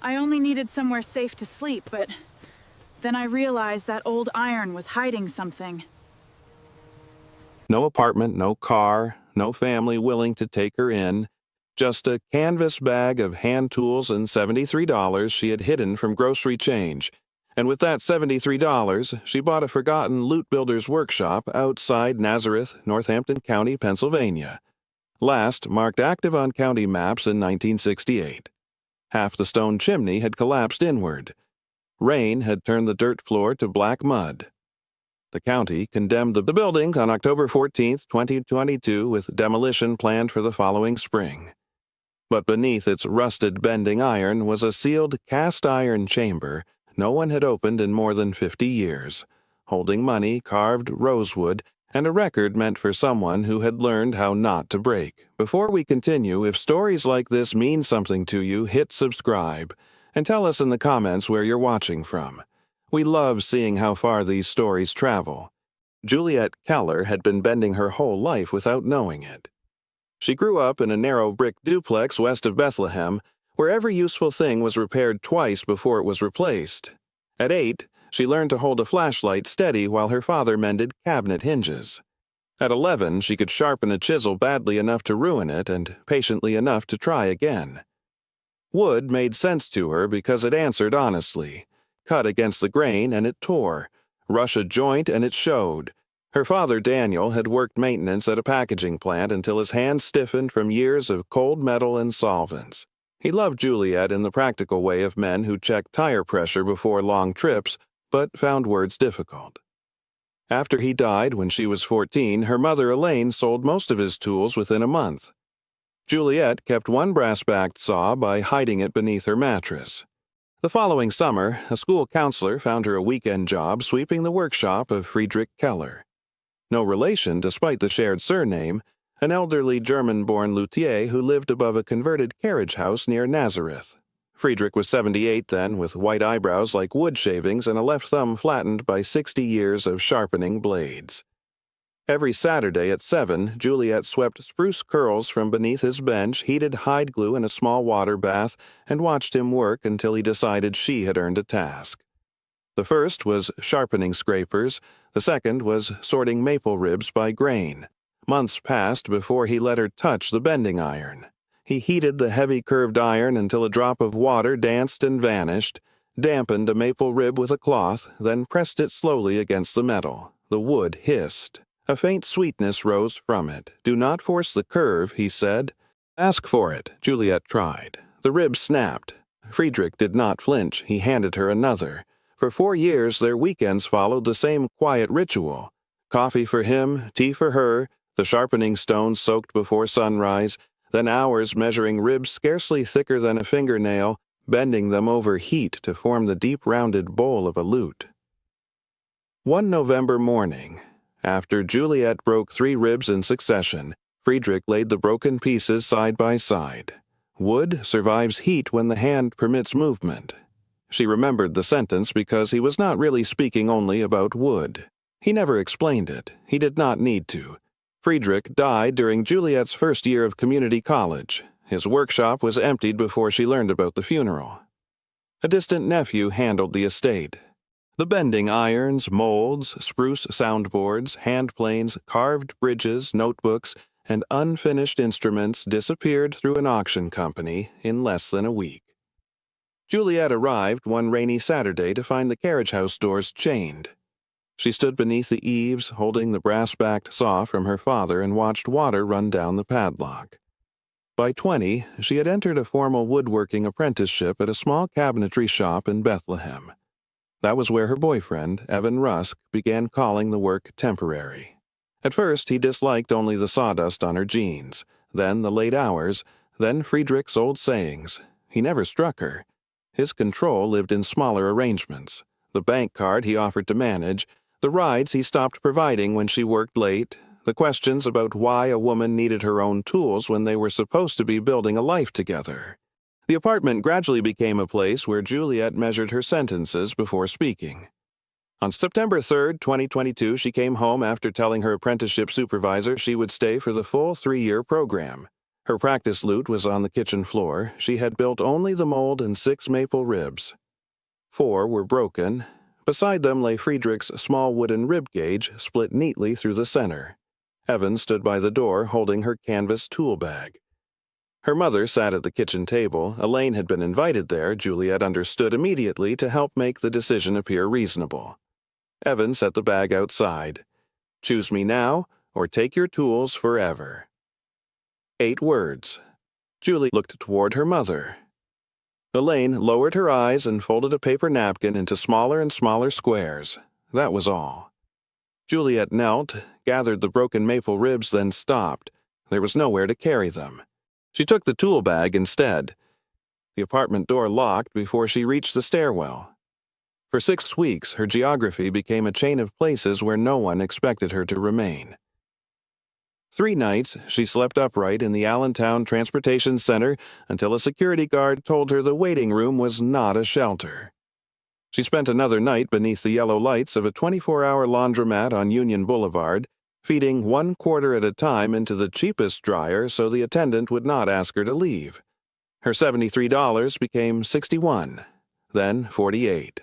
I only needed somewhere safe to sleep, but then I realized that old iron was hiding something. No apartment, no car, no family willing to take her in. Just a canvas bag of hand tools and $73 she had hidden from grocery change. And with that $73, she bought a forgotten lute builder's workshop outside Nazareth, Northampton County, Pennsylvania. Last marked active on county maps in 1968. Half the stone chimney had collapsed inward. Rain had turned the dirt floor to black mud. The county condemned the building on October 14, 2022, with demolition planned for the following spring. But beneath its rusted bending iron was a sealed cast-iron chamber no one had opened in more than 50 years, holding money, carved rosewood, and a record meant for someone who had learned how not to break. Before we continue, if stories like this mean something to you, hit subscribe, and tell us in the comments where you're watching from. We love seeing how far these stories travel. Juliet Keller had been bending her whole life without knowing it. She grew up in a narrow brick duplex west of Bethlehem, where every useful thing was repaired twice before it was replaced. At 8, she learned to hold a flashlight steady while her father mended cabinet hinges. At 11, she could sharpen a chisel badly enough to ruin it and patiently enough to try again. Wood made sense to her because it answered honestly. Cut against the grain and it tore. Rush a joint and it showed. Her father, Daniel, had worked maintenance at a packaging plant until his hands stiffened from years of cold metal and solvents. He loved Juliet in the practical way of men who check tire pressure before long trips, but found words difficult. After he died when she was 14, her mother Elaine sold most of his tools within a month. Juliet kept one brass-backed saw by hiding it beneath her mattress. The following summer, a school counselor found her a weekend job sweeping the workshop of Friedrich Keller. No relation despite the shared surname, an elderly German-born luthier who lived above a converted carriage house near Nazareth. Friedrich was 78 then, with white eyebrows like wood shavings and a left thumb flattened by 60 years of sharpening blades. Every Saturday at 7, Juliet swept spruce curls from beneath his bench, heated hide glue in a small water bath, and watched him work until he decided she had earned a task. The first was sharpening scrapers, the second was sorting maple ribs by grain. Months passed before he let her touch the bending iron. He heated the heavy curved iron until a drop of water danced and vanished, dampened a maple rib with a cloth, then pressed it slowly against the metal. The wood hissed. A faint sweetness rose from it. "Do not force the curve," he said. "Ask for it," Juliet tried. The rib snapped. Friedrich did not flinch. He handed her another. For 4 years, their weekends followed the same quiet ritual. Coffee for him, tea for her, the sharpening stones soaked before sunrise, then hours measuring ribs scarcely thicker than a fingernail, bending them over heat to form the deep-rounded bowl of a lute. One November morning, after Juliet broke 3 ribs in succession, Friedrich laid the broken pieces side by side. Wood survives heat when the hand permits movement. She remembered the sentence because he was not really speaking only about wood. He never explained it. He did not need to. Friedrich died during Juliet's first year of community college. His workshop was emptied before she learned about the funeral. A distant nephew handled the estate. The bending irons, molds, spruce soundboards, hand planes, carved bridges, notebooks, and unfinished instruments disappeared through an auction company in less than a week. Juliet arrived one rainy Saturday to find the carriage house doors chained. She stood beneath the eaves, holding the brass-backed saw from her father, and watched water run down the padlock. By 20, she had entered a formal woodworking apprenticeship at a small cabinetry shop in Bethlehem. That was where her boyfriend, Evan Rusk, began calling the work temporary. At first, he disliked only the sawdust on her jeans, then the late hours, then Friedrich's old sayings. He never struck her. His control lived in smaller arrangements. The bank card he offered to manage, the rides he stopped providing when she worked late, the questions about why a woman needed her own tools when they were supposed to be building a life together. The apartment gradually became a place where Juliet measured her sentences before speaking. On September 3, 2022, she came home after telling her apprenticeship supervisor she would stay for the full 3-year program. Her practice lute was on the kitchen floor. She had built only the mold and 6 maple ribs. 4 were broken. Beside them lay Friedrich's small wooden rib cage, split neatly through the center. Evan stood by the door, holding her canvas tool bag. Her mother sat at the kitchen table. Elaine had been invited there. Juliet understood immediately to help make the decision appear reasonable. Evan set the bag outside. "Choose me now, or take your tools forever." 8 words. Julie looked toward her mother. Elaine lowered her eyes and folded a paper napkin into smaller and smaller squares. That was all. Juliet knelt, gathered the broken maple ribs, then stopped. There was nowhere to carry them. She took the tool bag instead. The apartment door locked before she reached the stairwell. For 6 weeks, her geography became a chain of places where no one expected her to remain. 3 nights, she slept upright in the Allentown Transportation Center until a security guard told her the waiting room was not a shelter. She spent another night beneath the yellow lights of a 24-hour laundromat on Union Boulevard, feeding 1 quarter at a time into the cheapest dryer so the attendant would not ask her to leave. Her $73 became $61, then $48.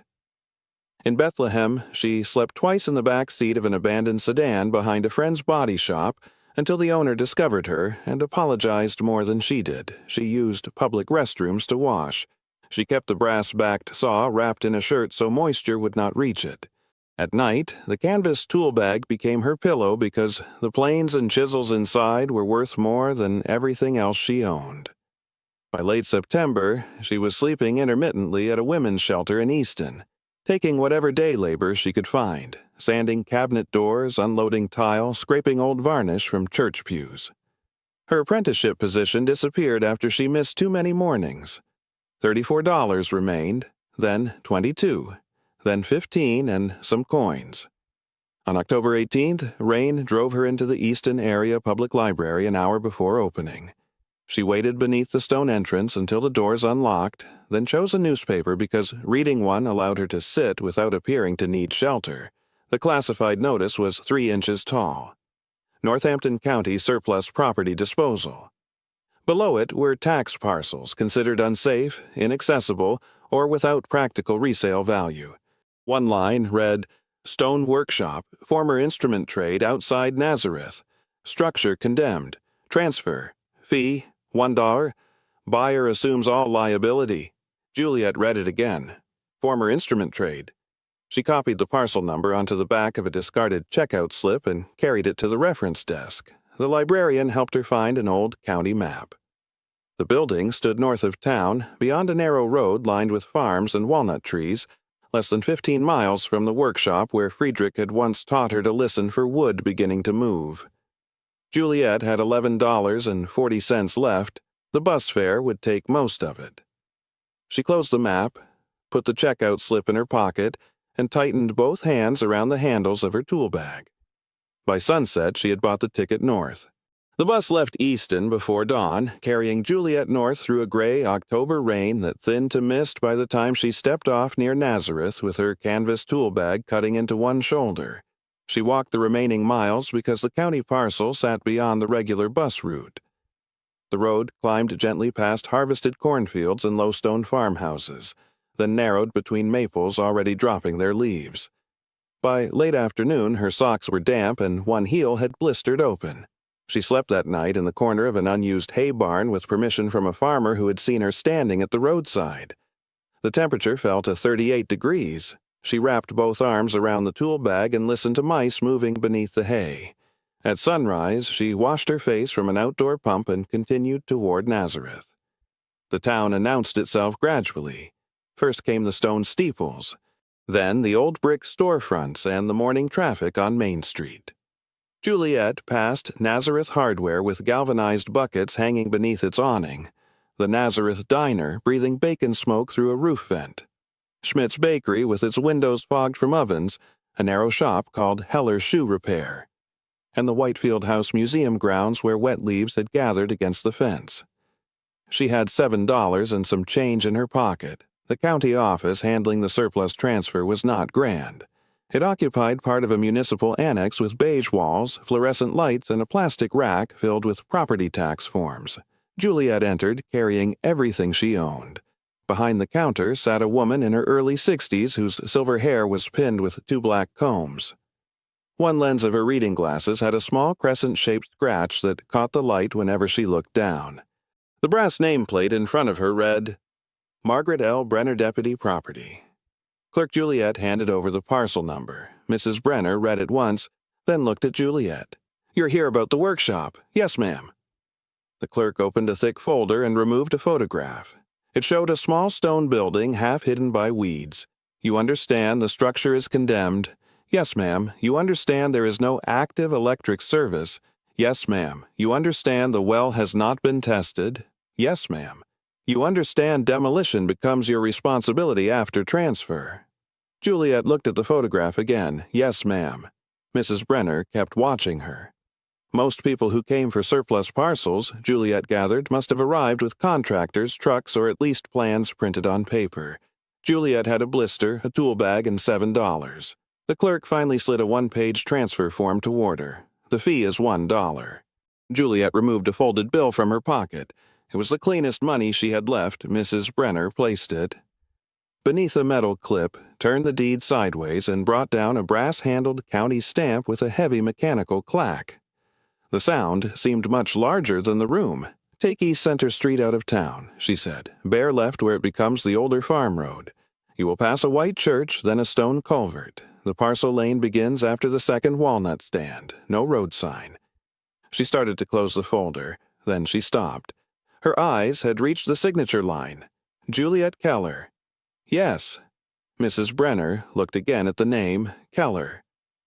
In Bethlehem, she slept twice in the back seat of an abandoned sedan behind a friend's body shop until the owner discovered her and apologized more than she did. She used public restrooms to wash. She kept the brass-backed saw wrapped in a shirt so moisture would not reach it. At night, the canvas tool bag became her pillow because the planes and chisels inside were worth more than everything else she owned. By late September, she was sleeping intermittently at a women's shelter in Easton, taking whatever day labor she could find, sanding cabinet doors, unloading tile, scraping old varnish from church pews. Her apprenticeship position disappeared after she missed too many mornings. $34 remained, then $22, then $15 and some coins. On October 18th, rain drove her into the Easton Area Public Library an hour before opening. She waited beneath the stone entrance until the doors unlocked, then chose a newspaper because reading one allowed her to sit without appearing to need shelter. The classified notice was 3 inches tall. Northampton County Surplus Property Disposal. Below it were tax parcels considered unsafe, inaccessible, or without practical resale value. One line read, "Stone Workshop, former instrument trade outside Nazareth. Structure condemned. Transfer. Fee, $1. Buyer assumes all liability." Juliet read it again. Former instrument trade. She copied the parcel number onto the back of a discarded checkout slip and carried it to the reference desk. The librarian helped her find an old county map. The building stood north of town, beyond a narrow road lined with farms and walnut trees, less than 15 miles from the workshop where Friedrich had once taught her to listen for wood beginning to move. Juliet had $11.40 left. The bus fare would take most of it. She closed the map, put the checkout slip in her pocket, and tightened both hands around the handles of her tool bag. By sunset, she had bought the ticket north. The bus left Easton before dawn, carrying Juliet north through a gray October rain that thinned to mist by the time she stepped off near Nazareth with her canvas tool bag cutting into one shoulder. She walked the remaining miles because the county parcel sat beyond the regular bus route. The road climbed gently past harvested cornfields and low-stone farmhouses, then narrowed between maples already dropping their leaves. By late afternoon, her socks were damp and one heel had blistered open. She slept that night in the corner of an unused hay barn with permission from a farmer who had seen her standing at the roadside. The temperature fell to 38 degrees. She wrapped both arms around the tool bag and listened to mice moving beneath the hay. At sunrise, she washed her face from an outdoor pump and continued toward Nazareth. The town announced itself gradually. First came the stone steeples, then the old brick storefronts and the morning traffic on Main Street. Juliet passed Nazareth Hardware with galvanized buckets hanging beneath its awning, the Nazareth Diner breathing bacon smoke through a roof vent, Schmidt's Bakery with its windows fogged from ovens, a narrow shop called Heller's Shoe Repair, and the Whitefield House Museum grounds where wet leaves had gathered against the fence. She had $7 and some change in her pocket. The county office handling the surplus transfer was not grand. It occupied part of a municipal annex with beige walls, fluorescent lights, and a plastic rack filled with property tax forms. Juliet entered, carrying everything she owned. Behind the counter sat a woman in her early 60s whose silver hair was pinned with 2 black combs. One lens of her reading glasses had a small crescent-shaped scratch that caught the light whenever she looked down. The brass nameplate in front of her read, Margaret L. Brenner Deputy Property. Clerk Juliet handed over the parcel number. Mrs. Brenner read it once, then looked at Juliet. "You're here about the workshop." "Yes, ma'am." The clerk opened a thick folder and removed a photograph. It showed a small stone building half hidden by weeds. "You understand the structure is condemned?" "Yes, ma'am." "You understand there is no active electric service?" "Yes, ma'am." "You understand the well has not been tested?" "Yes, ma'am." "You understand demolition becomes your responsibility after transfer?" Juliet looked at the photograph again. "Yes, ma'am." Mrs. Brenner kept watching her. Most people who came for surplus parcels, Juliet gathered, must have arrived with contractors, trucks, or at least plans printed on paper. Juliet had a blister, a tool bag, and $7. The clerk finally slid a 1-page transfer form toward her. "The fee is $1. Juliet removed a folded bill from her pocket. It was the cleanest money she had left. Mrs. Brenner placed it beneath a metal clip, turned the deed sideways, and brought down a brass-handled county stamp with a heavy mechanical clack. The sound seemed much larger than the room. "Take East Center Street out of town," she said. "Bear left where it becomes the older farm road. You will pass a white church, then a stone culvert. The parcel lane begins after the second walnut stand. No road sign." She started to close the folder. Then she stopped. Her eyes had reached the signature line. Juliet Keller. Yes. Mrs. Brenner looked again at the name, Keller.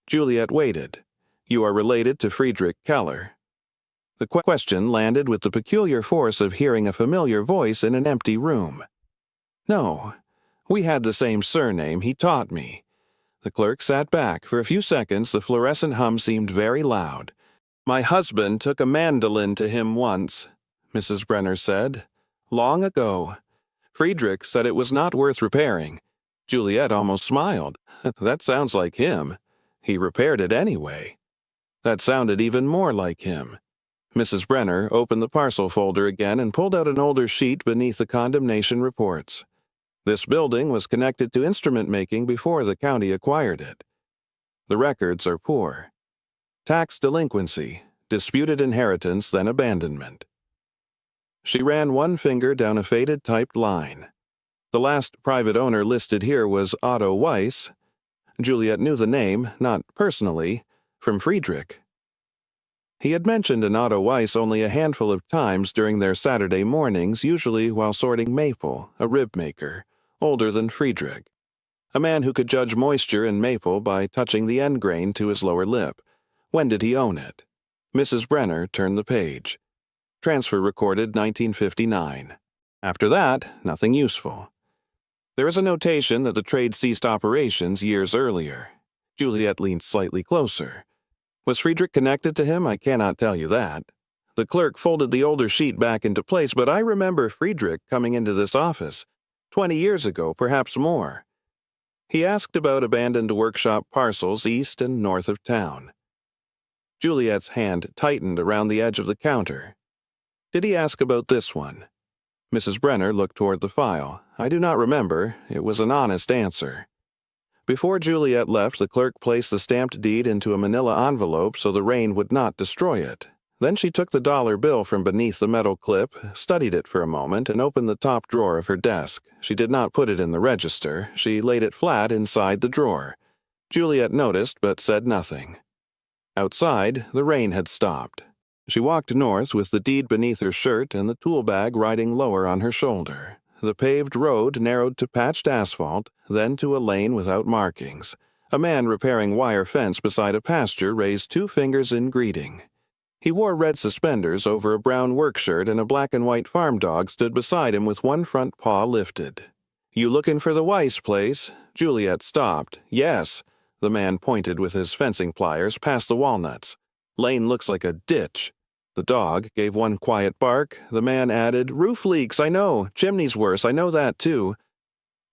Juliet waited. "You are related to Friedrich Keller?" The question landed with the peculiar force of hearing a familiar voice in an empty room. "No. We had the same surname. He taught me." The clerk sat back. For a few seconds, the fluorescent hum seemed very loud. "My husband took a mandolin to him once," Mrs. Brenner said. "Long ago. Friedrich said it was not worth repairing." Juliet almost smiled. "That sounds like him. He repaired it anyway." That sounded even more like him. Mrs. Brenner opened the parcel folder again and pulled out an older sheet beneath the condemnation reports. This building was connected to instrument making before the county acquired it. The records are poor. Tax delinquency, disputed inheritance, then abandonment. She ran one finger down a faded typed line. The last private owner listed here was Otto Weiss. Juliet knew the name, not personally, from Friedrich. He had mentioned an Otto Weiss only a handful of times during their Saturday mornings, usually while sorting maple, a rib maker, older than Friedrich. A man who could judge moisture in maple by touching the end grain to his lower lip. When did he own it? Mrs. Brenner turned the page. Transfer recorded 1959. After that, nothing useful. There is a notation that the trade ceased operations years earlier. Juliet leaned slightly closer. Was Friedrich connected to him? I cannot tell you that. The clerk folded the older sheet back into place, but I remember Friedrich coming into this office 20 years ago, perhaps more. He asked about abandoned workshop parcels east and north of town. Juliet's hand tightened around the edge of the counter. Did he ask about this one? Mrs. Brenner looked toward the file. I do not remember. It was an honest answer. Before Juliet left, the clerk placed the stamped deed into a manila envelope so the rain would not destroy it. Then she took the dollar bill from beneath the metal clip, studied it for a moment, and opened the top drawer of her desk. She did not put it in the register. She laid it flat inside the drawer. Juliet noticed but said nothing. Outside, the rain had stopped. She walked north with the deed beneath her shirt and the tool bag riding lower on her shoulder. The paved road narrowed to patched asphalt, then to a lane without markings. A man repairing wire fence beside a pasture raised 2 fingers in greeting. He wore red suspenders over a brown work shirt, and a black and white farm dog stood beside him with one front paw lifted. "You looking for the Weiss place?" Juliet stopped. "Yes." The man pointed with his fencing pliers past the walnuts. "Lane looks like a ditch." The dog gave one quiet bark. The man added, "Roof leaks, I know. Chimney's worse, I know that too."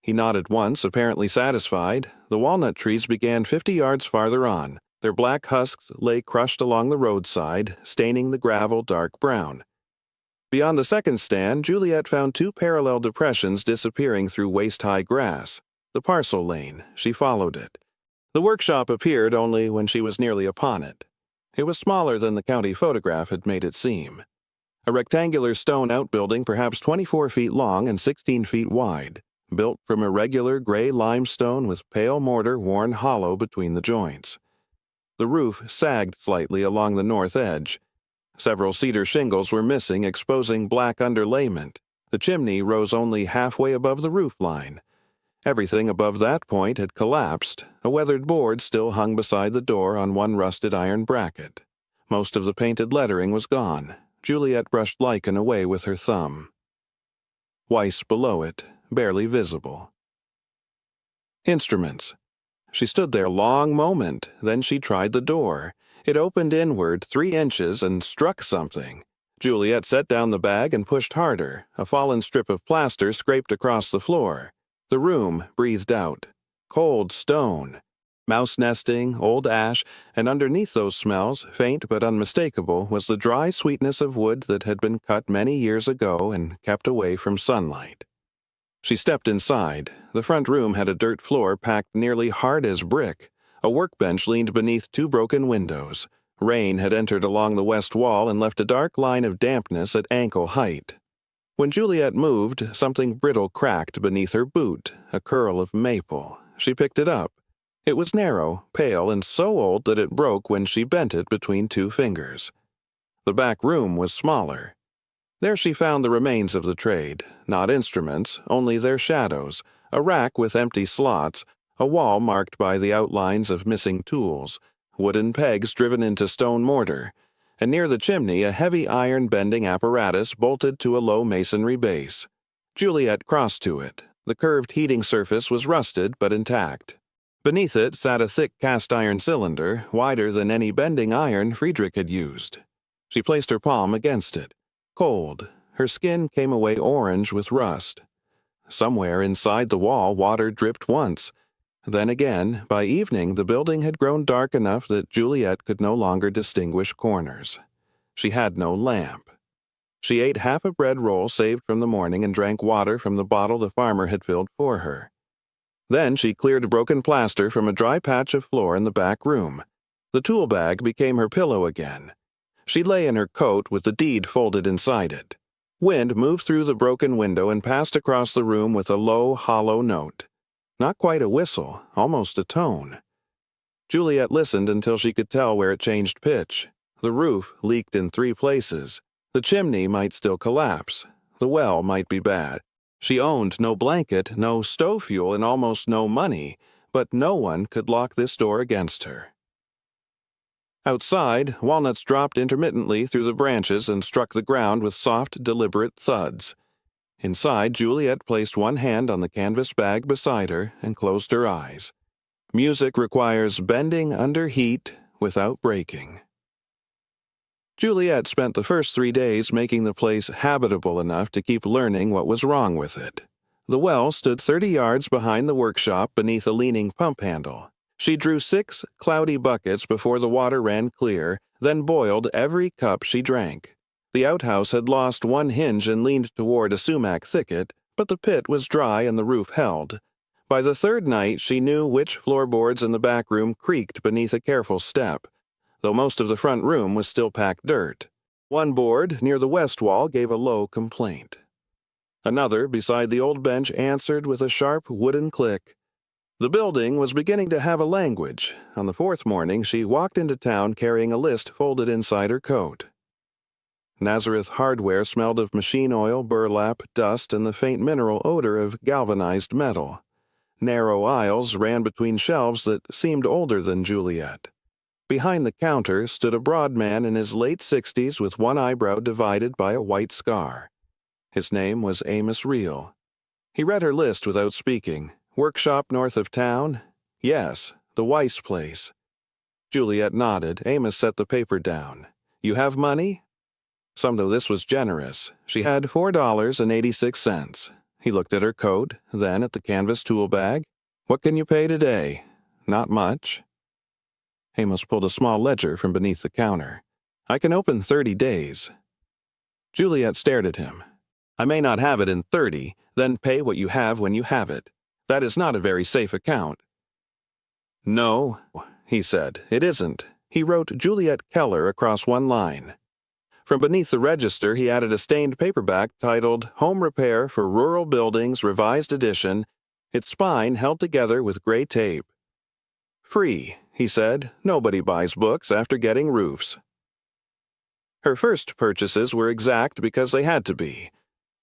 He nodded once, apparently satisfied. The walnut trees began 50 yards farther on. Their black husks lay crushed along the roadside, staining the gravel dark brown. Beyond the second stand, Juliet found two parallel depressions disappearing through waist-high grass. The parcel lane. She followed it. The workshop appeared only when she was nearly upon it. It was smaller than the county photograph had made it seem. A rectangular stone outbuilding perhaps 24 feet long and 16 feet wide, built from irregular gray limestone with pale mortar worn hollow between the joints. The roof sagged slightly along the north edge. Several cedar shingles were missing, exposing black underlayment. The chimney rose only halfway above the roof line. Everything above that point had collapsed. A weathered board still hung beside the door on one rusted iron bracket. Most of the painted lettering was gone. Juliet brushed lichen away with her thumb. Weiss below it, barely visible. Instruments. She stood there a long moment, then she tried the door. It opened inward 3 inches and struck something. Juliet set down the bag and pushed harder. A fallen strip of plaster scraped across the floor. The room breathed out. Cold stone. Mouse nesting, old ash, and underneath those smells, faint but unmistakable, was the dry sweetness of wood that had been cut many years ago and kept away from sunlight. She stepped inside. The front room had a dirt floor packed nearly hard as brick. A workbench leaned beneath 2 broken windows. Rain had entered along the west wall and left a dark line of dampness at ankle height. When Juliet moved, something brittle cracked beneath her boot, a curl of maple. She picked it up. It was narrow, pale, and so old that it broke when she bent it between 2 fingers. The back room was smaller. There she found the remains of the trade, not instruments, only their shadows, a rack with empty slots, a wall marked by the outlines of missing tools, wooden pegs driven into stone mortar, and near the chimney a heavy iron bending apparatus bolted to a low masonry base. Juliet crossed to it. The curved heating surface was rusted but intact. Beneath it sat a thick cast-iron cylinder, wider than any bending iron Friedrich had used. She placed her palm against it. Cold. Her skin came away orange with rust. Somewhere inside the wall water dripped once. Then again, by evening, the building had grown dark enough that Juliet could no longer distinguish corners. She had no lamp. She ate half a bread roll saved from the morning and drank water from the bottle the farmer had filled for her. Then she cleared broken plaster from a dry patch of floor in the back room. The tool bag became her pillow again. She lay in her coat with the deed folded inside it. Wind moved through the broken window and passed across the room with a low, hollow note. Not quite a whistle, almost a tone. Juliet listened until she could tell where it changed pitch. The roof leaked in 3 places. The chimney might still collapse. The well might be bad. She owned no blanket, no stove fuel, and almost no money, but no one could lock this door against her. Outside, walnuts dropped intermittently through the branches and struck the ground with soft, deliberate thuds. Inside, Juliet placed one hand on the canvas bag beside her and closed her eyes. Music requires bending under heat without breaking. Juliet spent the first 3 days making the place habitable enough to keep learning what was wrong with it. The well stood 30 yards behind the workshop beneath a leaning pump handle. She drew 6 cloudy buckets before the water ran clear, then boiled every cup she drank. The outhouse had lost one hinge and leaned toward a sumac thicket, but the pit was dry and the roof held. By the 3rd night she knew which floorboards in the back room creaked beneath a careful step, though most of the front room was still packed dirt. One board, near the west wall, gave a low complaint. Another, beside the old bench, answered with a sharp wooden click. The building was beginning to have a language. On the 4th morning she walked into town carrying a list folded inside her coat. Nazareth hardware smelled of machine oil, burlap, dust, and the faint mineral odor of galvanized metal. Narrow aisles ran between shelves that seemed older than Juliet. Behind the counter stood a broad man in his late 60s with one eyebrow divided by a white scar. His name was Amos Reel. He read her list without speaking. Workshop north of town? Yes, the Weiss place. Juliet nodded. Amos set the paper down. You have money? Some though this was generous. She had $4.86. He looked at her coat, then at the canvas tool bag. What can you pay today? Not much. Amos pulled a small ledger from beneath the counter. I can open 30 days. Juliet stared at him. I may not have it in 30, then pay what you have when you have it. That is not a very safe account. No, he said, it isn't. He wrote Juliet Keller across one line. From beneath the register, he added a stained paperback titled Home Repair for Rural Buildings Revised Edition, its spine held together with gray tape. Free, he said. Nobody buys books after getting roofs. Her first purchases were exact because they had to be.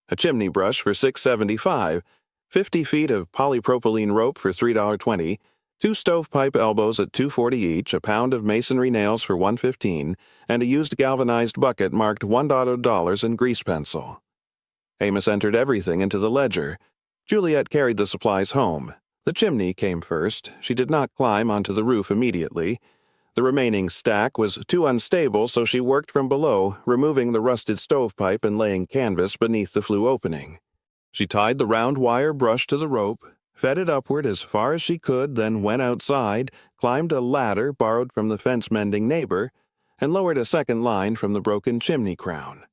A chimney brush for $6.75, 50 feet of polypropylene rope for $3.20, 2 stovepipe elbows at $2.40 each, a pound of masonry nails for $1.15, and a used galvanized bucket marked $1 in grease pencil. Amos entered everything into the ledger. Juliet carried the supplies home. The chimney came first. She did not climb onto the roof immediately. The remaining stack was too unstable, so she worked from below, removing the rusted stovepipe and laying canvas beneath the flue opening. She tied the round wire brush to the rope, fed it upward as far as she could, then went outside, climbed a ladder borrowed from the fence-mending neighbor, and lowered a second line from the broken chimney crown.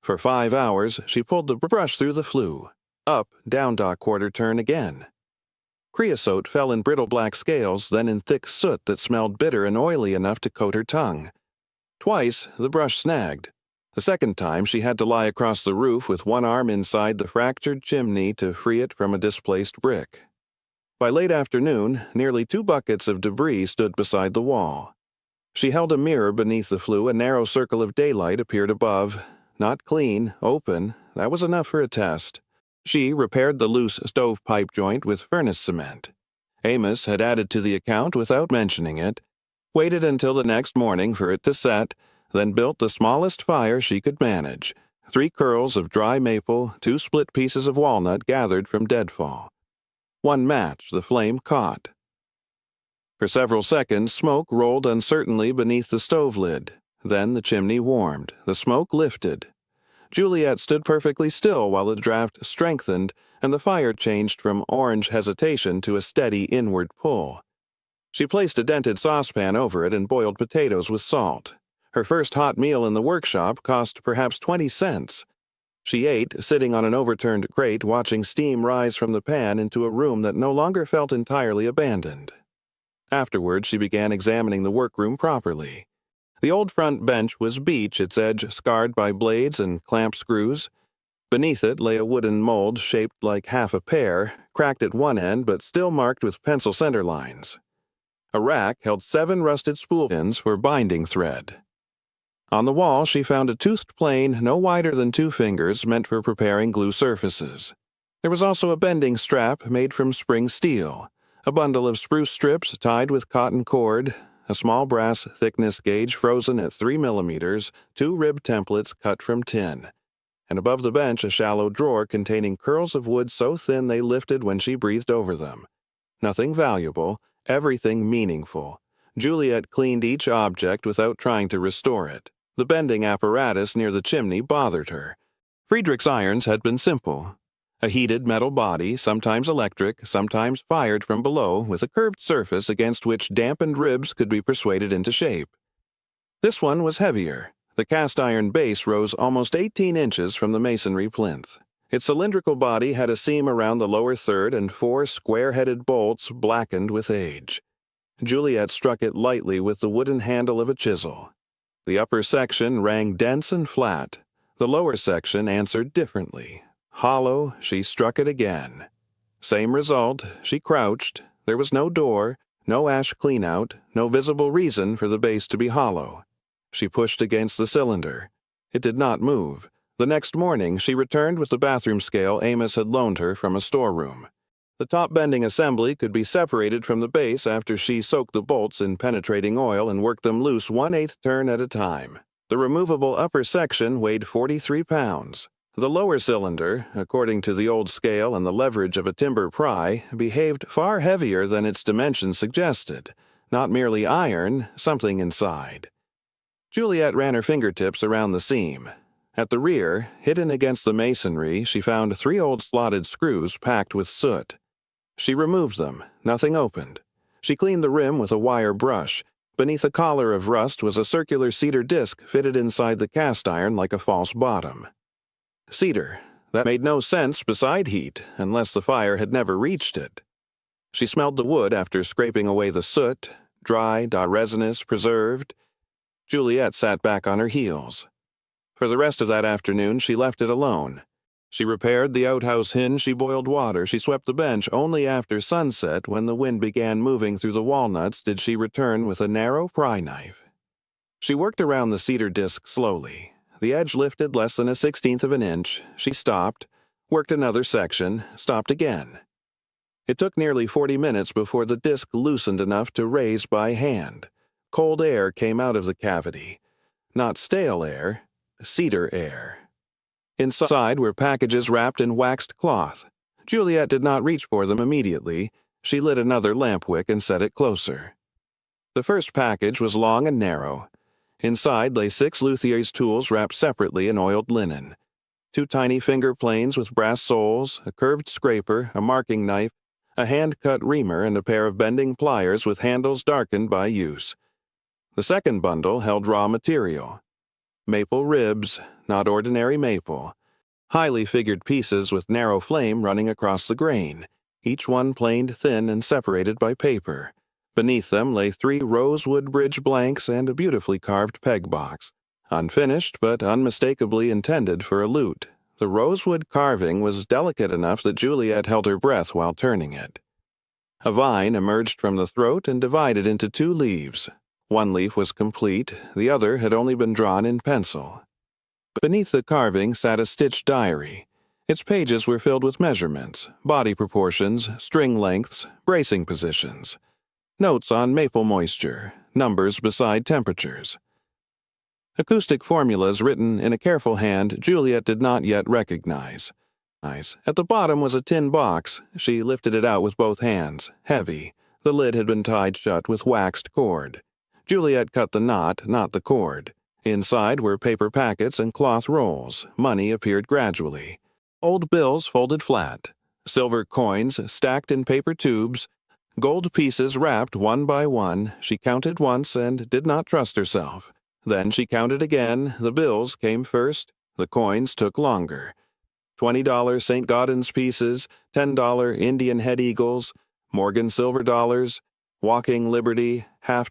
For 5 hours, she pulled the brush through the flue, up, down dot quarter turn again. Creosote fell in brittle black scales, then in thick soot that smelled bitter and oily enough to coat her tongue. Twice, the brush snagged. The second time, she had to lie across the roof with one arm inside the fractured chimney to free it from a displaced brick. By late afternoon, nearly 2 buckets of debris stood beside the wall. She held a mirror beneath the flue. A narrow circle of daylight appeared above. Not clean, open. That was enough for a test. She repaired the loose stovepipe joint with furnace cement. Amos had added to the account without mentioning it, waited until the next morning for it to set, then built the smallest fire she could manage, 3 curls of dry maple, 2 split pieces of walnut gathered from deadfall. 1 match the flame caught. For several seconds, smoke rolled uncertainly beneath the stove lid. Then the chimney warmed. The smoke lifted. Juliet stood perfectly still while the draft strengthened and the fire changed from orange hesitation to a steady inward pull. She placed a dented saucepan over it and boiled potatoes with salt. Her first hot meal in the workshop cost perhaps 20 cents. She ate, sitting on an overturned grate, watching steam rise from the pan into a room that no longer felt entirely abandoned. Afterward, she began examining the workroom properly. The old front bench was beech, its edge scarred by blades and clamp screws. Beneath it lay a wooden mold shaped like half a pear, cracked at one end but still marked with pencil center lines. A rack held 7 rusted spool pins for binding thread. On the wall, she found a toothed plane no wider than 2 fingers meant for preparing glue surfaces. There was also a bending strap made from spring steel, a bundle of spruce strips tied with cotton cord, a small brass thickness gauge frozen at 3 millimeters, 2 rib templates cut from tin, and above the bench a shallow drawer containing curls of wood so thin they lifted when she breathed over them. Nothing valuable, everything meaningful. Juliet cleaned each object without trying to restore it. The bending apparatus near the chimney bothered her. Friedrich's irons had been simple. A heated metal body, sometimes electric, sometimes fired from below, with a curved surface against which dampened ribs could be persuaded into shape. This one was heavier. The cast iron base rose almost 18 inches from the masonry plinth. Its cylindrical body had a seam around the lower third and 4 square-headed bolts blackened with age. Juliet struck it lightly with the wooden handle of a chisel. The upper section rang dense and flat. The lower section answered differently. Hollow, she struck it again. Same result. She crouched. There was no door, no ash cleanout, no visible reason for the base to be hollow. She pushed against the cylinder. It did not move. The next morning, she returned with the bathroom scale Amos had loaned her from a storeroom. The top bending assembly could be separated from the base after she soaked the bolts in penetrating oil and worked them loose 1/8 turn at a time. The removable upper section weighed 43 pounds. The lower cylinder, according to the old scale and the leverage of a timber pry, behaved far heavier than its dimensions suggested. Not merely iron, something inside. Juliet ran her fingertips around the seam. At the rear, hidden against the masonry, she found 3 old slotted screws packed with soot. She removed them. Nothing opened. She cleaned the rim with a wire brush. Beneath a collar of rust was a circular cedar disc fitted inside the cast iron like a false bottom. Cedar. That made no sense beside heat, unless the fire had never reached it. She smelled the wood after scraping away the soot, dry, resinous, preserved. Juliet sat back on her heels. For the rest of that afternoon, she left it alone. She repaired the outhouse hinge, she boiled water, she swept the bench. Only after sunset, when the wind began moving through the walnuts, did she return with a narrow pry knife. She worked around the cedar disc slowly. The edge lifted less than 1/16 of an inch. She stopped, worked another section, stopped again. It took nearly 40 minutes before the disc loosened enough to raise by hand. Cold air came out of the cavity. Not stale air, cedar air. Inside were packages wrapped in waxed cloth. Juliet did not reach for them immediately. She lit another lamp wick and set it closer. The first package was long and narrow. Inside lay 6 luthier's tools wrapped separately in oiled linen. 2 tiny finger planes with brass soles, a curved scraper, a marking knife, a hand-cut reamer, and a pair of bending pliers with handles darkened by use. The second bundle held raw material. Maple ribs, not ordinary maple. Highly figured pieces with narrow flame running across the grain, each one planed thin and separated by paper. Beneath them lay 3 rosewood bridge blanks and a beautifully carved peg box, unfinished but unmistakably intended for a lute. The rosewood carving was delicate enough that Juliet held her breath while turning it. A vine emerged from the throat and divided into 2 leaves. One leaf was complete, the other had only been drawn in pencil. Beneath the carving sat a stitched diary. Its pages were filled with measurements, body proportions, string lengths, bracing positions. Notes on maple moisture, numbers beside temperatures. Acoustic formulas written in a careful hand Juliet did not yet recognize. At the bottom was a tin box. She lifted it out with both hands, heavy. The lid had been tied shut with waxed cord. Juliet cut the knot, not the cord. Inside were paper packets and cloth rolls. Money appeared gradually. Old bills folded flat. Silver coins stacked in paper tubes. Gold pieces wrapped one by one. She counted once and did not trust herself. Then she counted again. The bills came first. The coins took longer. $20 St. Gaudens pieces, $10 Indian head eagles, Morgan silver dollars, Walking Liberty, $half.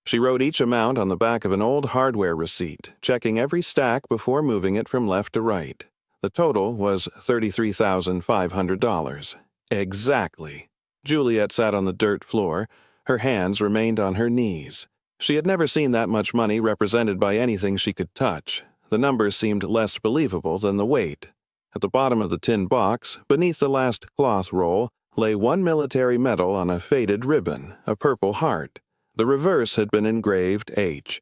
She wrote each amount on the back of an old hardware receipt, checking every stack before moving it from left to right. The total was $33,500. Exactly. Juliet sat on the dirt floor. Her hands remained on her knees. She had never seen that much money represented by anything she could touch. The numbers seemed less believable than the weight. At the bottom of the tin box, beneath the last cloth roll, lay 1 military medal on a faded ribbon, a purple heart. The reverse had been engraved H.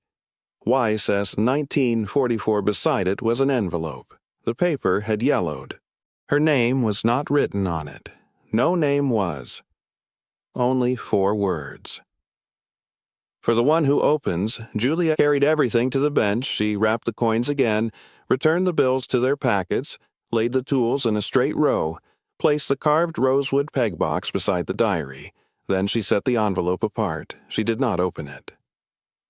Weiss S. 1944 beside it was an envelope. The paper had yellowed. Her name was not written on it. No name was. Only 4 words. For the one who opens, Juliet carried everything to the bench. She wrapped the coins again, returned the bills to their packets, laid the tools in a straight row, placed the carved rosewood peg box beside the diary. Then she set the envelope apart. She did not open it.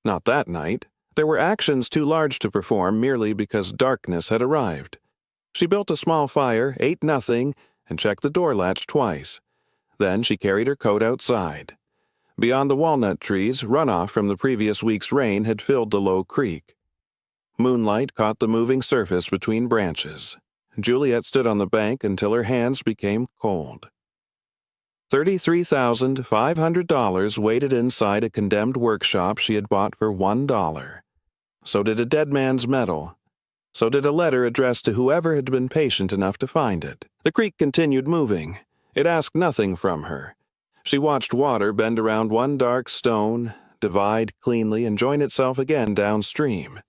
Not that night. There were actions too large to perform merely because darkness had arrived. She built a small fire, ate nothing, and checked the door latch twice. Then she carried her coat outside. Beyond the walnut trees, runoff from the previous week's rain had filled the low creek. Moonlight caught the moving surface between branches. Juliet stood on the bank until her hands became cold. $33,500 waited inside a condemned workshop she had bought for $1. So did a dead man's medal. So did a letter addressed to whoever had been patient enough to find it. The creek continued moving. It asked nothing from her. She watched water bend around one dark stone, divide cleanly, and join itself again downstream.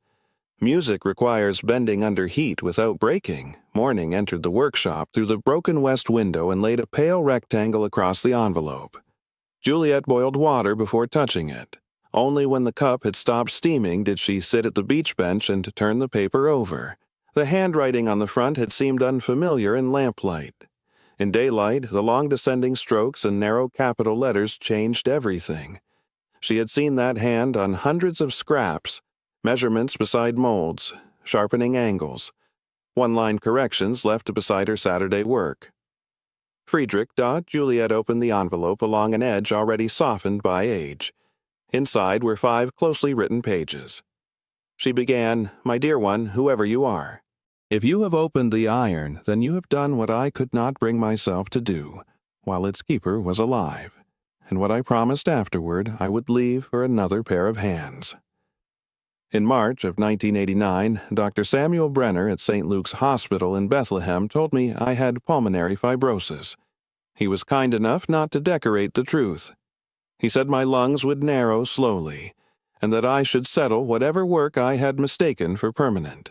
Music requires bending under heat without breaking. Morning entered the workshop through the broken west window and laid a pale rectangle across the envelope. Juliet boiled water before touching it. Only when the cup had stopped steaming did she sit at the beach bench and turn the paper over. The handwriting on the front had seemed unfamiliar in lamplight. In daylight, the long descending strokes and narrow capital letters changed everything. She had seen that hand on hundreds of scraps, measurements beside molds, sharpening angles, one-line corrections left beside her Saturday work. Friedrich. Juliet opened the envelope along an edge already softened by age. Inside were 5 closely written pages. She began, "My dear one, whoever you are. If you have opened the iron, then you have done what I could not bring myself to do, while its keeper was alive, and what I promised afterward I would leave for another pair of hands." In March of 1989, Dr. Samuel Brenner at St. Luke's Hospital in Bethlehem told me I had pulmonary fibrosis. He was kind enough not to decorate the truth. He said my lungs would narrow slowly, and that I should settle whatever work I had mistaken for permanent.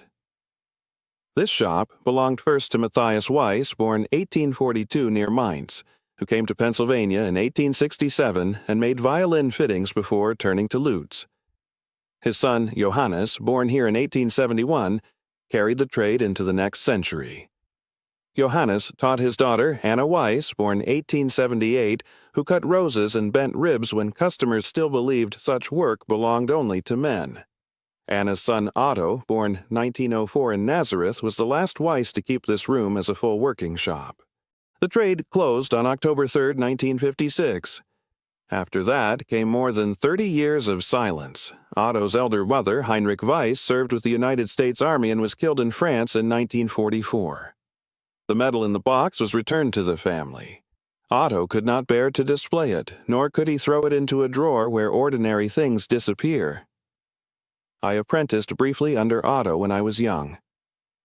This shop belonged first to Matthias Weiss, born 1842 near Mainz, who came to Pennsylvania in 1867 and made violin fittings before turning to lutes. His son, Johannes, born here in 1871, carried the trade into the next century. Johannes taught his daughter, Anna Weiss, born 1878, who cut roses and bent ribs when customers still believed such work belonged only to men. Anna's son, Otto, born 1904 in Nazareth, was the last Weiss to keep this room as a full working shop. The trade closed on October 3, 1956. After that came more than 30 years of silence. Otto's elder brother, Heinrich Weiss, served with the United States Army and was killed in France in 1944. The metal in the box was returned to the family. Otto could not bear to display it, nor could he throw it into a drawer where ordinary things disappear. I apprenticed briefly under Otto when I was young.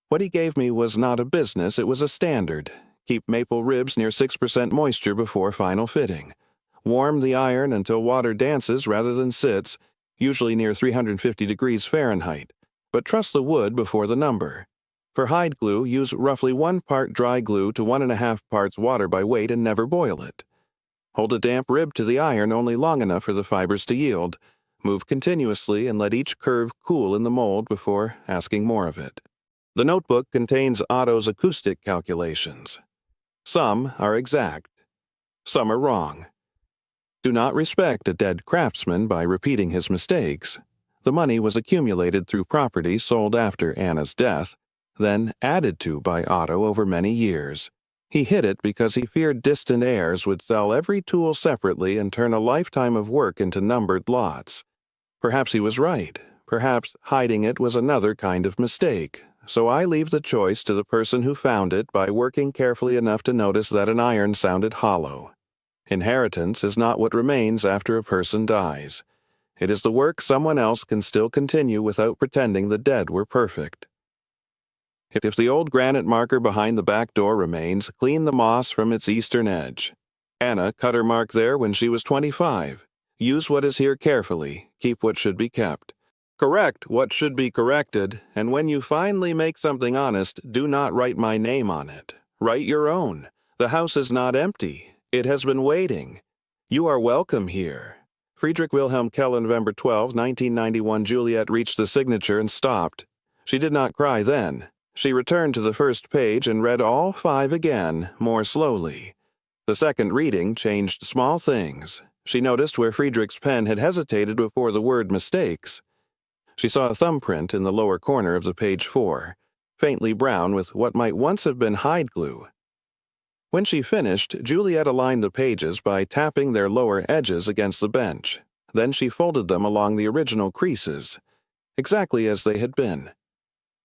What he gave me was not a business, it was a standard. Keep maple ribs near 6% moisture before final fitting. Warm the iron until water dances rather than sits, usually near 350 degrees Fahrenheit, but trust the wood before the number. For hide glue, use roughly 1 part dry glue to 1.5 parts water by weight and never boil it. Hold a damp rib to the iron only long enough for the fibers to yield. Move continuously and let each curve cool in the mold before asking more of it. The notebook contains Otto's acoustic calculations. Some are exact. Some are wrong. Do not respect a dead craftsman by repeating his mistakes. The money was accumulated through property sold after Anna's death, then added to by Otto over many years. He hid it because he feared distant heirs would sell every tool separately and turn a lifetime of work into numbered lots. Perhaps he was right. Perhaps hiding it was another kind of mistake. So I leave the choice to the person who found it by working carefully enough to notice that an iron sounded hollow. Inheritance is not what remains after a person dies. It is the work someone else can still continue without pretending the dead were perfect. If the old granite marker behind the back door remains, clean the moss from its eastern edge. Anna cut her mark there when she was 25. Use what is here carefully, keep what should be kept. Correct what should be corrected, and when you finally make something honest, do not write my name on it. Write your own. The house is not empty. It has been waiting. You are welcome here. Friedrich Wilhelm Keller, November 12, 1991. Juliet reached the signature and stopped. She did not cry then. She returned to the first page and read all 5 again, more slowly. The second reading changed small things. She noticed where Friedrich's pen had hesitated before the word mistakes. She saw a thumbprint in the lower corner of the page 4, faintly brown with what might once have been hide glue. When she finished, Juliet aligned the pages by tapping their lower edges against the bench. Then she folded them along the original creases, exactly as they had been.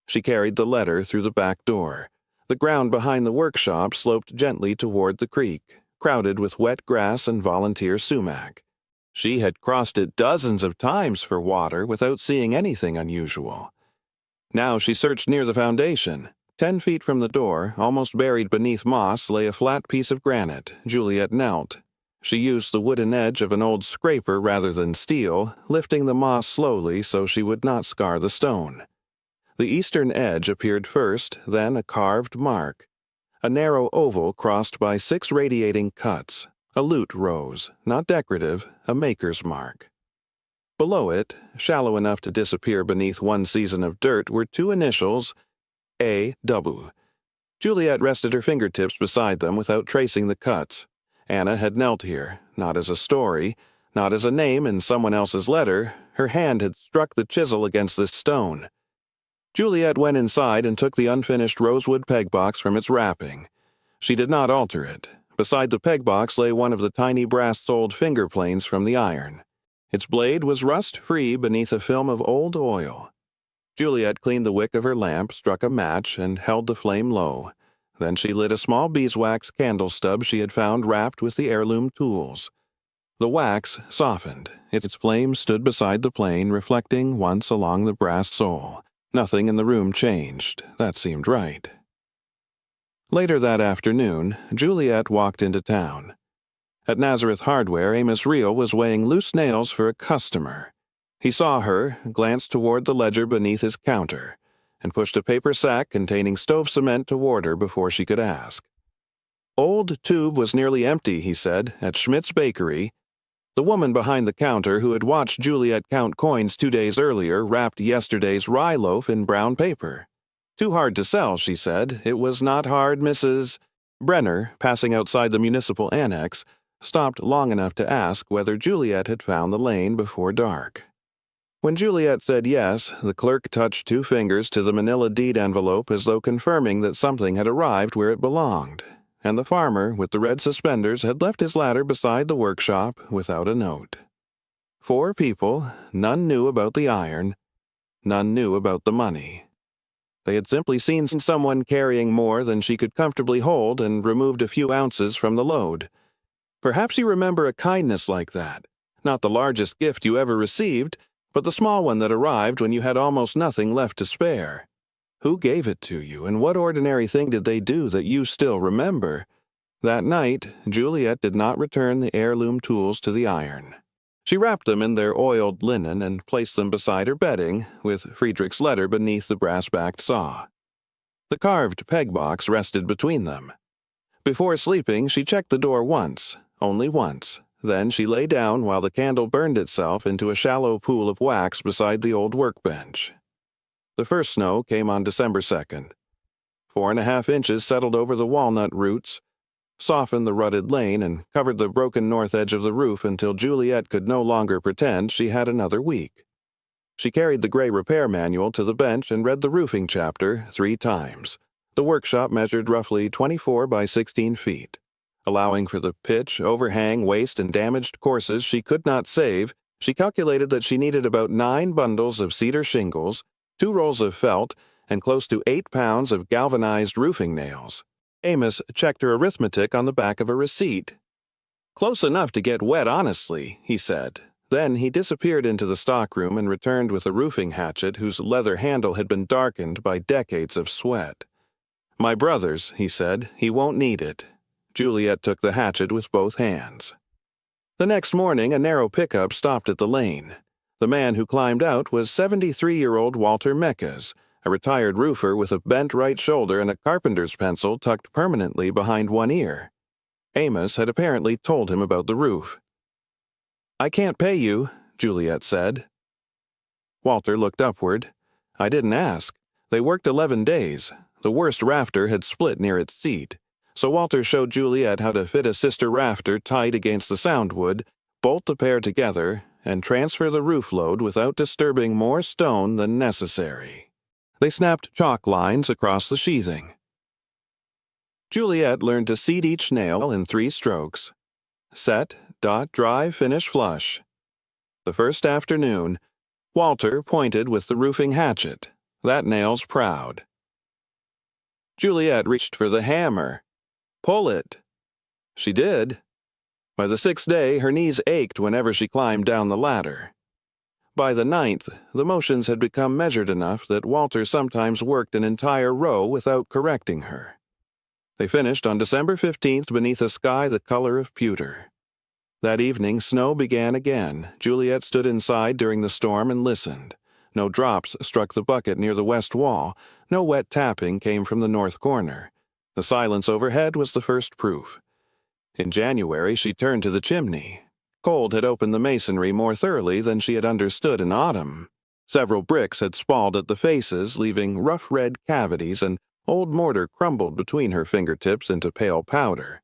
She carried the letter through the back door. The ground behind the workshop sloped gently toward the creek, crowded with wet grass and volunteer sumac. She had crossed it dozens of times for water without seeing anything unusual. Now she searched near the foundation. 10 feet from the door, almost buried beneath moss, lay a flat piece of granite. Juliet knelt. She used the wooden edge of an old scraper rather than steel, lifting the moss slowly so she would not scar the stone. The eastern edge appeared first, then a carved mark. A narrow oval crossed by 6 radiating cuts. A lute rose, not decorative, a maker's mark. Below it, shallow enough to disappear beneath one season of dirt, were 2 initials, A.W. Juliet rested her fingertips beside them without tracing the cuts. Anna had knelt here, not as a story, Not as a name in someone else's letter, her hand had struck the chisel against this stone. Juliet went inside and took the unfinished rosewood peg box from its wrapping. She did not alter it. Beside the peg box lay one of the tiny brass-soled finger planes from the iron. Its blade was rust-free beneath a film of old oil. Juliet cleaned the wick of her lamp, struck a match, and held the flame low. Then she lit a small beeswax candle stub she had found wrapped with the heirloom tools. The wax softened. Its flame stood beside the plane, reflecting once along the brass sole. Nothing in the room changed. That seemed right. Later that afternoon, Juliet walked into town. At Nazareth Hardware, Amos Reel was weighing loose nails for a customer. He saw her, glanced toward the ledger beneath his counter, and pushed a paper sack containing stove cement toward her before she could ask. Old Tube was nearly empty, he said, at Schmidt's Bakery. The woman behind the counter who had watched Juliet count coins 2 days earlier wrapped yesterday's rye loaf in brown paper. Too hard to sell, she said. It was not hard, Mrs. Brenner, passing outside the municipal annex, stopped long enough to ask whether Juliet had found the lane before dark. When Juliet said yes, the clerk touched 2 fingers to the manila deed envelope as though confirming that something had arrived where it belonged, and the farmer with the red suspenders had left his ladder beside the workshop without a note. 4 people, none knew about the iron, none knew about the money. They had simply seen someone carrying more than she could comfortably hold and removed a few ounces from the load. Perhaps you remember a kindness like that, not the largest gift you ever received, but the small one that arrived when you had almost nothing left to spare. Who gave it to you, and what ordinary thing did they do that you still remember? That night, Juliet did not return the heirloom tools to the iron. She wrapped them in their oiled linen and placed them beside her bedding, with Friedrich's letter beneath the brass-backed saw. The carved peg box rested between them. Before sleeping, she checked the door once, only once. Then she lay down while the candle burned itself into a shallow pool of wax beside the old workbench. The first snow came on December 2nd. 4.5 inches settled over the walnut roots, softened the rutted lane, and covered the broken north edge of the roof until Juliet could no longer pretend she had another week. She carried the gray repair manual to the bench and read the roofing chapter 3 times. The workshop measured roughly 24 by 16 feet. Allowing for the pitch, overhang, waste, and damaged courses she could not save, she calculated that she needed about 9 bundles of cedar shingles, 2 rolls of felt, and close to 8 pounds of galvanized roofing nails. Amos checked her arithmetic on the back of a receipt. "Close enough to get wet, honestly," he said. Then he disappeared into the stockroom and returned with a roofing hatchet whose leather handle had been darkened by decades of sweat. "My brother's," he said. "He won't need it." Juliet took the hatchet with both hands. The next morning, a narrow pickup stopped at the lane. The man who climbed out was 73-year-old Walter Meckes, a retired roofer with a bent right shoulder and a carpenter's pencil tucked permanently behind one ear. Amos had apparently told him about the roof. "I can't pay you," Juliet said. Walter looked upward. "I didn't ask. They worked 11 days. The worst rafter had split near its seat. So Walter showed Juliet how to fit a sister rafter tight against the soundwood, bolt the pair together, and transfer the roof load without disturbing more stone than necessary. They snapped chalk lines across the sheathing. Juliet learned to seat each nail in 3 strokes. Set, dot, dry, finish, flush. The first afternoon, Walter pointed with the roofing hatchet. "That nail's proud." Juliet reached for the hammer. "Pull it." She did. By the 6th day, her knees ached whenever she climbed down the ladder. By the 9th, the motions had become measured enough that Walter sometimes worked an entire row without correcting her. They finished on December 15th beneath a sky the color of pewter. That evening, snow began again. Juliet stood inside during the storm and listened. No drops struck the bucket near the west wall. No wet tapping came from the north corner. The silence overhead was the first proof. In January, she turned to the chimney. Cold had opened the masonry more thoroughly than she had understood in autumn. Several bricks had spalled at the faces, leaving rough red cavities, and old mortar crumbled between her fingertips into pale powder.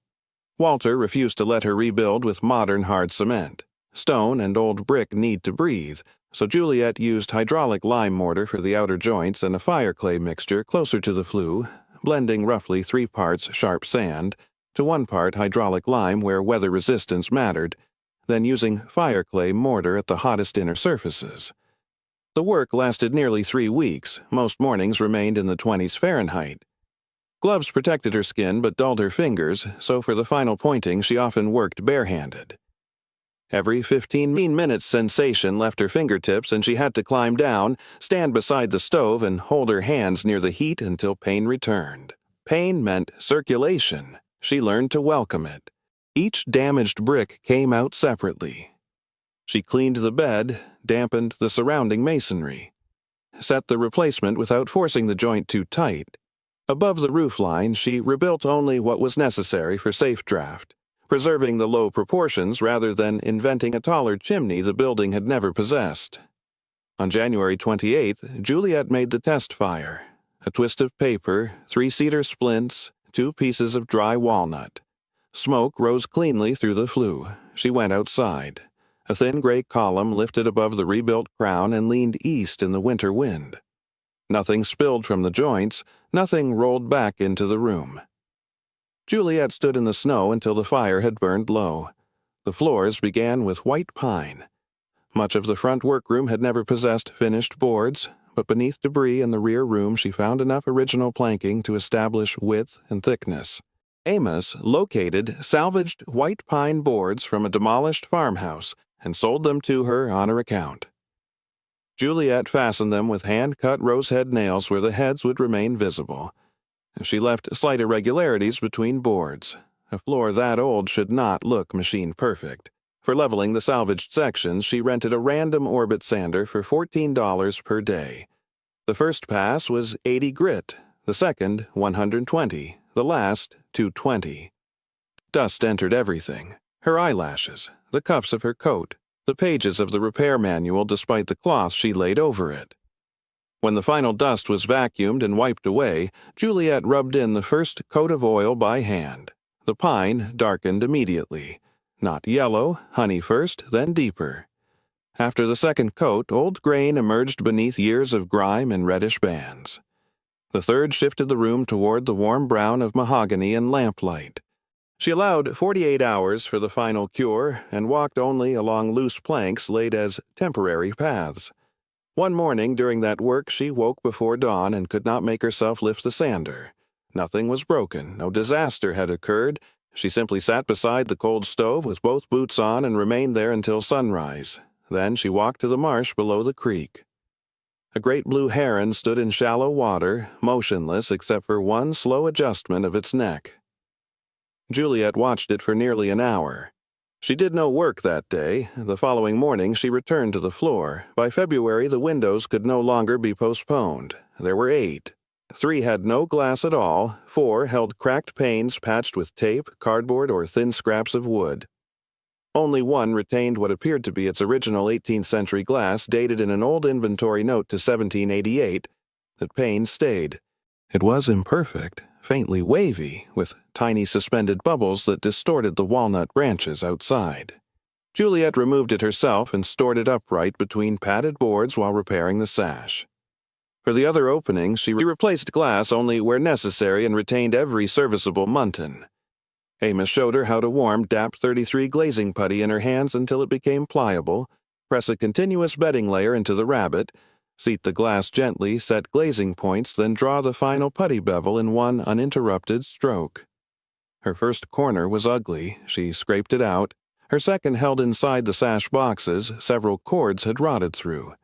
Walter refused to let her rebuild with modern hard cement. Stone and old brick need to breathe, so Juliet used hydraulic lime mortar for the outer joints and a fire clay mixture closer to the flue, blending roughly 3 parts sharp sand to 1 part hydraulic lime where weather resistance mattered, then using fire clay mortar at the hottest inner surfaces. The work lasted nearly 3 weeks. Most mornings remained in the 20s Fahrenheit. Gloves protected her skin but dulled her fingers, so for the final pointing she often worked barehanded. Every 15 minutes sensation left her fingertips and she had to climb down, stand beside the stove, and hold her hands near the heat until pain returned. Pain meant circulation. She learned to welcome it. Each damaged brick came out separately. She cleaned the bed, dampened the surrounding masonry, set the replacement without forcing the joint too tight. Above the roofline, she rebuilt only what was necessary for safe draft, preserving the low proportions rather than inventing a taller chimney the building had never possessed. On January 28th, Juliet made the test fire: a twist of paper, 3 cedar splints, 2 pieces of dry walnut. Smoke rose cleanly through the flue. She went outside. A thin gray column lifted above the rebuilt crown and leaned east in the winter wind. Nothing spilled from the joints, nothing rolled back into the room. Juliet stood in the snow until the fire had burned low. The floors began with white pine. Much of the front workroom had never possessed finished boards, but beneath debris in the rear room she found enough original planking to establish width and thickness. Amos located salvaged white pine boards from a demolished farmhouse and sold them to her on her account. Juliet fastened them with hand-cut rosehead nails where the heads would remain visible. She left slight irregularities between boards. A floor that old should not look machine perfect. For leveling the salvaged sections, she rented a random orbit sander for $14 per day. The first pass was 80 grit, the second 120, the last 220. Dust entered everything: her eyelashes, the cuffs of her coat, the pages of the repair manual despite the cloth she laid over it. When the final dust was vacuumed and wiped away, Juliet rubbed in the first coat of oil by hand. The pine darkened immediately. Not yellow, honey first, then deeper. After the second coat, old grain emerged beneath years of grime and reddish bands. The third shifted the room toward the warm brown of mahogany and lamplight. She allowed 48 hours for the final cure and walked only along loose planks laid as temporary paths. One morning during that work she woke before dawn and could not make herself lift the sander. Nothing was broken, no disaster had occurred. She simply sat beside the cold stove with both boots on and remained there until sunrise. Then she walked to the marsh below the creek. A great blue heron stood in shallow water, motionless except for one slow adjustment of its neck. Juliet watched it for nearly an hour. She did no work that day. The following morning she returned to the floor. By February the windows could no longer be postponed. There were 8. 3 had no glass at all, 4 held cracked panes patched with tape, cardboard, or thin scraps of wood. Only 1 retained what appeared to be its original 18th century glass dated in an old inventory note to 1788. That pane stayed. It was imperfect, faintly wavy, with tiny suspended bubbles that distorted the walnut branches outside. Juliet removed it herself and stored it upright between padded boards while repairing the sash. For the other openings, she replaced glass only where necessary and retained every serviceable muntin. Amos showed her how to warm DAP 33 glazing putty in her hands until it became pliable, press a continuous bedding layer into the rabbet, seat the glass gently, set glazing points, then draw the final putty bevel in one uninterrupted stroke. Her first corner was ugly. She scraped it out. Her second held inside the sash boxes. Several cords had rotted through.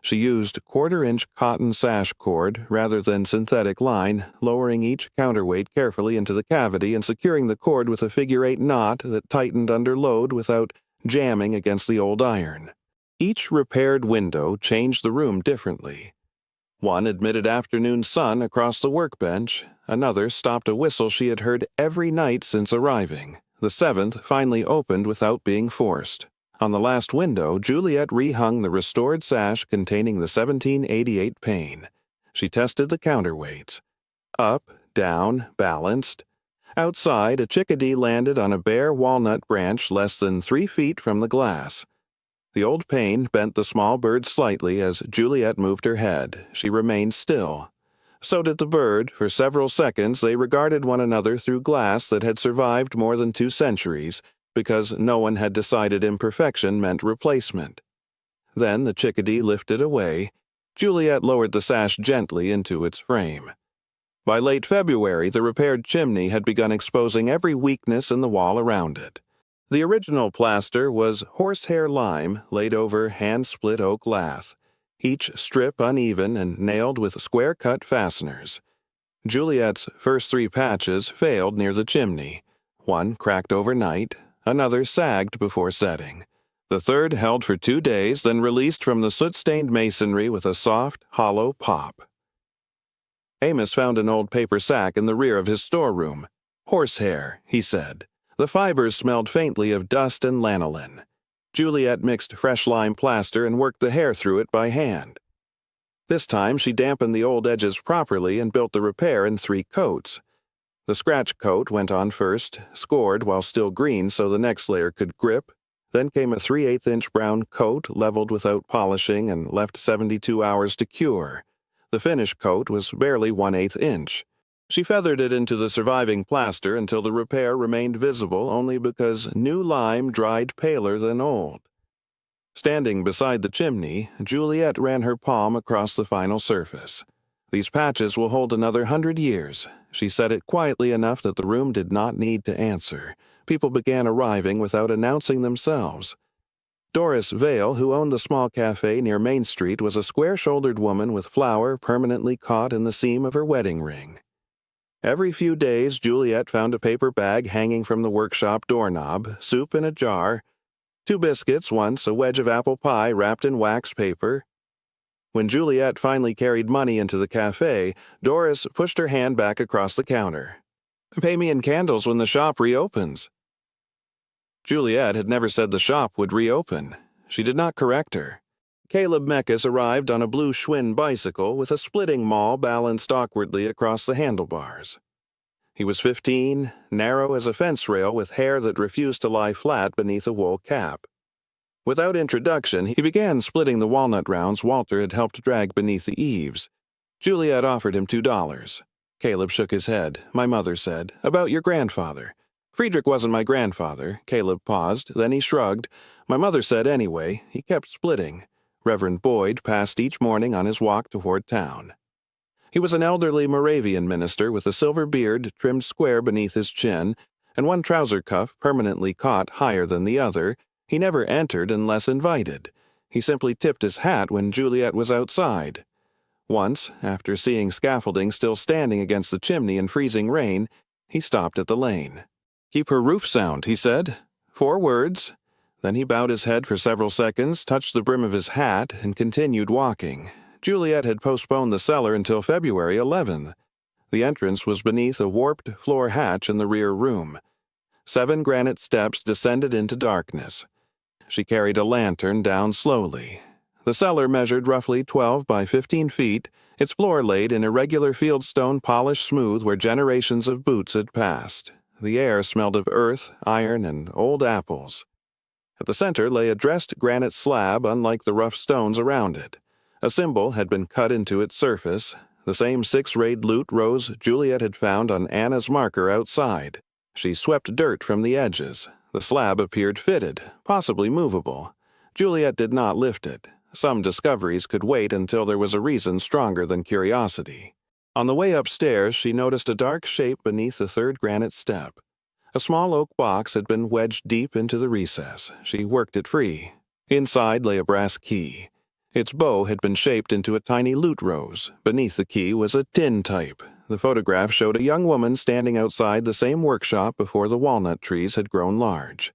She used 1/4-inch cotton sash cord rather than synthetic line, lowering each counterweight carefully into the cavity and securing the cord with a figure-8 knot that tightened under load without jamming against the old iron. Each repaired window changed the room differently. One admitted afternoon sun across the workbench. Another stopped a whistle she had heard every night since arriving. The 7th finally opened without being forced. On the last window, Juliet rehung the restored sash containing the 1788 pane. She tested the counterweights. Up, down, balanced. Outside, a chickadee landed on a bare walnut branch less than 3 feet from the glass. The old pane bent the small bird slightly as Juliet moved her head. She remained still. So did the bird. For several seconds they regarded one another through glass that had survived more than 2 centuries, because no one had decided imperfection meant replacement. Then the chickadee lifted away. Juliet lowered the sash gently into its frame. By late February, the repaired chimney had begun exposing every weakness in the wall around it. The original plaster was horsehair lime laid over hand-split oak lath, each strip uneven and nailed with square-cut fasteners. Juliet's first 3 patches failed near the chimney. One cracked overnight, another sagged before setting. The third held for 2 days, then released from the soot-stained masonry with a soft, hollow pop. Amos found an old paper sack in the rear of his storeroom. "Horsehair," he said. The fibers smelled faintly of dust and lanolin. Juliet mixed fresh lime plaster and worked the hair through it by hand. This time she dampened the old edges properly and built the repair in 3 coats. The scratch coat went on first, scored while still green so the next layer could grip. Then came a 3/8-inch brown coat leveled without polishing and left 72 hours to cure. The finished coat was barely 1/8 inch. She feathered it into the surviving plaster until the repair remained visible only because new lime dried paler than old. Standing beside the chimney, Juliet ran her palm across the final surface. "These patches will hold another 100 years." She said it quietly enough that the room did not need to answer. People began arriving without announcing themselves. Doris Vale, who owned the small cafe near Main Street, was a square-shouldered woman with flour permanently caught in the seam of her wedding ring. Every few days, Juliet found a paper bag hanging from the workshop doorknob, soup in a jar, 2 biscuits once, a wedge of apple pie wrapped in wax paper. When Juliet finally carried money into the cafe, Doris pushed her hand back across the counter. "Pay me in candles when the shop reopens." Juliet had never said the shop would reopen. She did not correct her. Caleb Meckes arrived on a blue Schwinn bicycle with a splitting maul balanced awkwardly across the handlebars. He was 15, narrow as a fence rail with hair that refused to lie flat beneath a wool cap. Without introduction, he began splitting the walnut rounds Walter had helped drag beneath the eaves. Juliet offered him $2. Caleb shook his head. "My mother said, about your grandfather." "Friedrich wasn't my grandfather." Caleb paused, then he shrugged. "My mother said anyway." He kept splitting. Reverend Boyd passed each morning on his walk toward town. He was an elderly Moravian minister with a silver beard trimmed square beneath his chin, and one trouser cuff permanently caught higher than the other. He never entered unless invited. He simply tipped his hat when Juliet was outside. Once, after seeing scaffolding still standing against the chimney in freezing rain, he stopped at the lane. "Keep her roof sound," he said. 4 words. Then he bowed his head for several seconds, touched the brim of his hat, and continued walking. Juliet had postponed the cellar until February 11th. The entrance was beneath a warped floor hatch in the rear room. 7 granite steps descended into darkness. She carried a lantern down slowly. The cellar measured roughly 12 by 15 feet, its floor laid in irregular fieldstone polished smooth where generations of boots had passed. The air smelled of earth, iron, and old apples. At the center lay a dressed granite slab unlike the rough stones around it. A symbol had been cut into its surface, the same 6-rayed lute rose Juliet had found on Anna's marker outside. She swept dirt from the edges. The slab appeared fitted, possibly movable. Juliet did not lift it. Some discoveries could wait until there was a reason stronger than curiosity. On the way upstairs, she noticed a dark shape beneath the 3rd granite step. A small oak box had been wedged deep into the recess. She worked it free. Inside lay a brass key. Its bow had been shaped into a tiny lute rose. Beneath the key was a tin type. The photograph showed a young woman standing outside the same workshop before the walnut trees had grown large.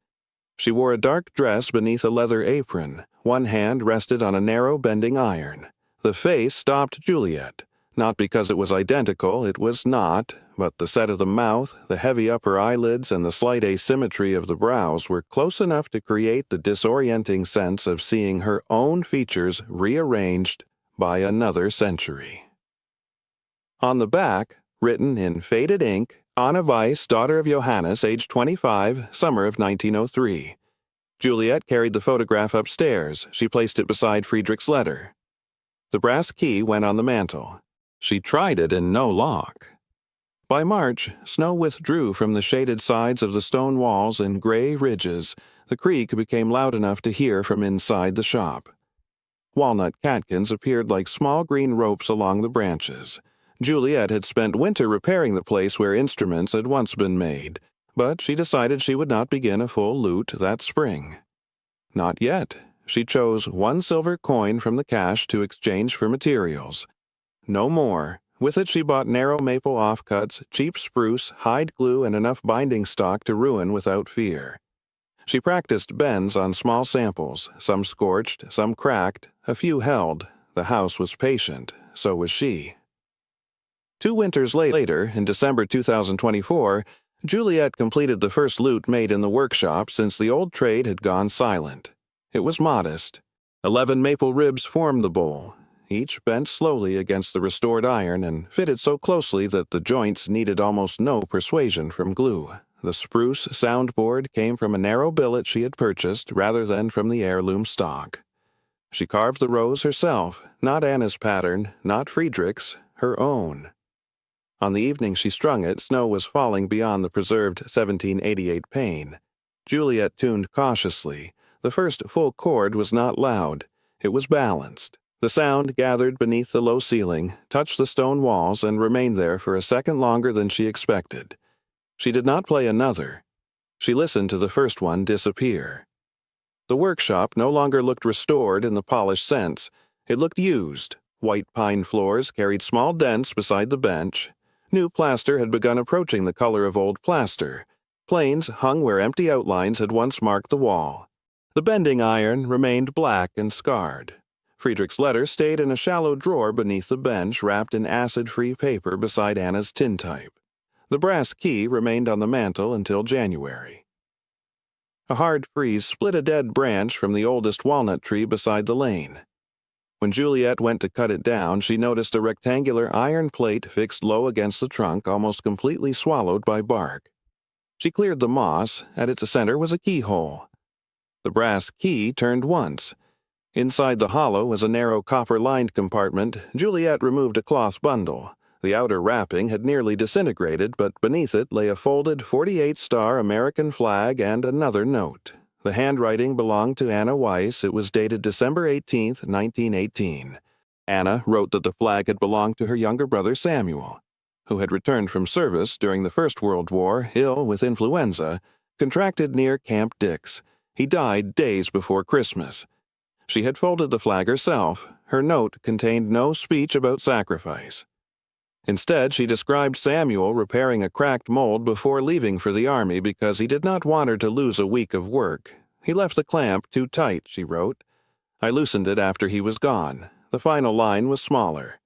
She wore a dark dress beneath a leather apron. One hand rested on a narrow bending iron. The face stopped Juliet. Not because it was identical, it was not, but the set of the mouth, the heavy upper eyelids, and the slight asymmetry of the brows were close enough to create the disorienting sense of seeing her own features rearranged by another century. On the back, written in faded ink, Anna Weiss, daughter of Johannes, age 25, summer of 1903. Juliet carried the photograph upstairs. She placed it beside Friedrich's letter. The brass key went on the mantel. She tried it in no lock. By March, snow withdrew from the shaded sides of the stone walls in gray ridges. The creak became loud enough to hear from inside the shop. Walnut catkins appeared like small green ropes along the branches. Juliet had spent winter repairing the place where instruments had once been made, but she decided she would not begin a full lute that spring. Not yet. She chose 1 silver coin from the cash to exchange for materials. No more. With it she bought narrow maple offcuts, cheap spruce, hide glue, and enough binding stock to ruin without fear. She practiced bends on small samples, some scorched, some cracked, a few held. The house was patient, so was she. 2 winters later, in December 2024, Juliet completed the first lute made in the workshop since the old trade had gone silent. It was modest. 11 maple ribs formed the bowl, each bent slowly against the restored iron and fitted so closely that the joints needed almost no persuasion from glue. The spruce soundboard came from a narrow billet she had purchased rather than from the heirloom stock. She carved the rose herself, not Anna's pattern, not Friedrich's, her own. On the evening she strung it, snow was falling beyond the preserved 1788 pane. Juliet tuned cautiously. The first full chord was not loud. It was balanced. The sound gathered beneath the low ceiling, touched the stone walls, and remained there for a second longer than she expected. She did not play another. She listened to the first one disappear. The workshop no longer looked restored in the polished sense. It looked used. White pine floors carried small dents beside the bench. New plaster had begun approaching the color of old plaster. Planes hung where empty outlines had once marked the wall. The bending iron remained black and scarred. Friedrich's letter stayed in a shallow drawer beneath the bench, wrapped in acid-free paper beside Anna's tintype. The brass key remained on the mantel until January. A hard freeze split a dead branch from the oldest walnut tree beside the lane. When Juliet went to cut it down, she noticed a rectangular iron plate fixed low against the trunk, almost completely swallowed by bark. She cleared the moss. At its center was a keyhole. The brass key turned once. Inside the hollow was a narrow copper-lined compartment. Juliet removed a cloth bundle. The outer wrapping had nearly disintegrated, but beneath it lay a folded 48-star American flag and another note. The handwriting belonged to Anna Weiss. It was dated December 18, 1918. Anna wrote that the flag had belonged to her younger brother Samuel, who had returned from service during the First World War, ill with influenza, contracted near Camp Dix. He died days before Christmas. She had folded the flag herself. Her note contained no speech about sacrifice. Instead, she described Samuel repairing a cracked mold before leaving for the army because he did not want her to lose a week of work. He left the clamp too tight, she wrote. I loosened it after he was gone. The final line was smaller.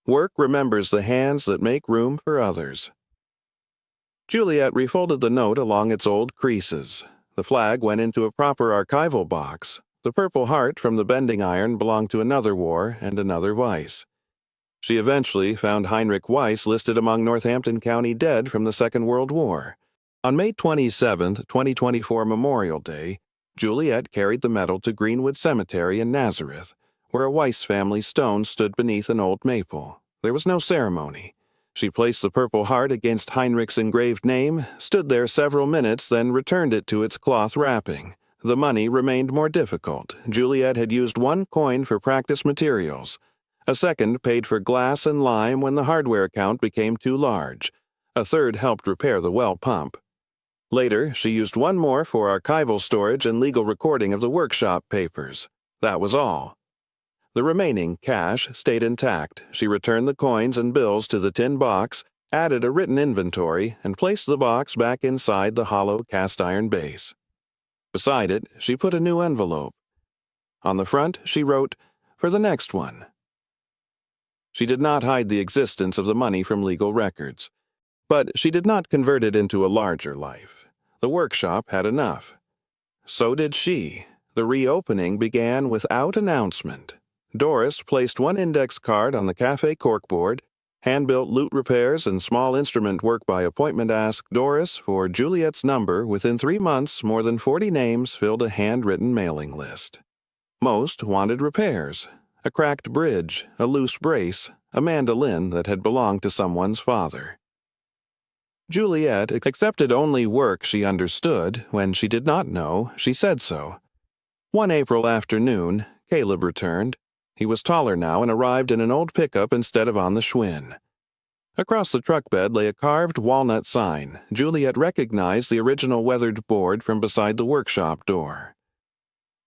Work remembers the hands that make room for others. Juliet refolded the note along its old creases. The flag went into a proper archival box. The Purple Heart from the bending iron belonged to another war and another Weiss. She eventually found Heinrich Weiss listed among Northampton County dead from the Second World War. On May 27, 2024 Memorial Day, Juliet carried the medal to Greenwood Cemetery in Nazareth, where a Weiss family stone stood beneath an old maple. There was no ceremony. She placed the Purple Heart against Heinrich's engraved name, stood there several minutes, then returned it to its cloth wrapping. The money remained more difficult. Juliet had used 1 coin for practice materials. A second paid for glass and lime when the hardware account became too large. A third helped repair the well pump. Later, she used 1 more for archival storage and legal recording of the workshop papers. That was all. The remaining cash stayed intact. She returned the coins and bills to the tin box, added a written inventory, and placed the box back inside the hollow cast-iron base. Beside it, she put a new envelope. On the front, she wrote, "For the next one." She did not hide the existence of the money from legal records. But she did not convert it into a larger life. The workshop had enough. So did she. The reopening began without announcement. Doris placed 1 index card on the cafe corkboard, Hand-built lute repairs and small instrument work by appointment. Ask Doris for Juliet's number. Within 3 months, more than 40 names filled a handwritten mailing list. Most wanted repairs: a cracked bridge, a loose brace, a mandolin that had belonged to someone's father. Juliet accepted only work she understood. When she did not know, she said so. One April afternoon, Caleb returned. He was taller now and arrived in an old pickup instead of on the Schwinn. Across the truck bed lay a carved walnut sign. Juliet recognized the original weathered board from beside the workshop door.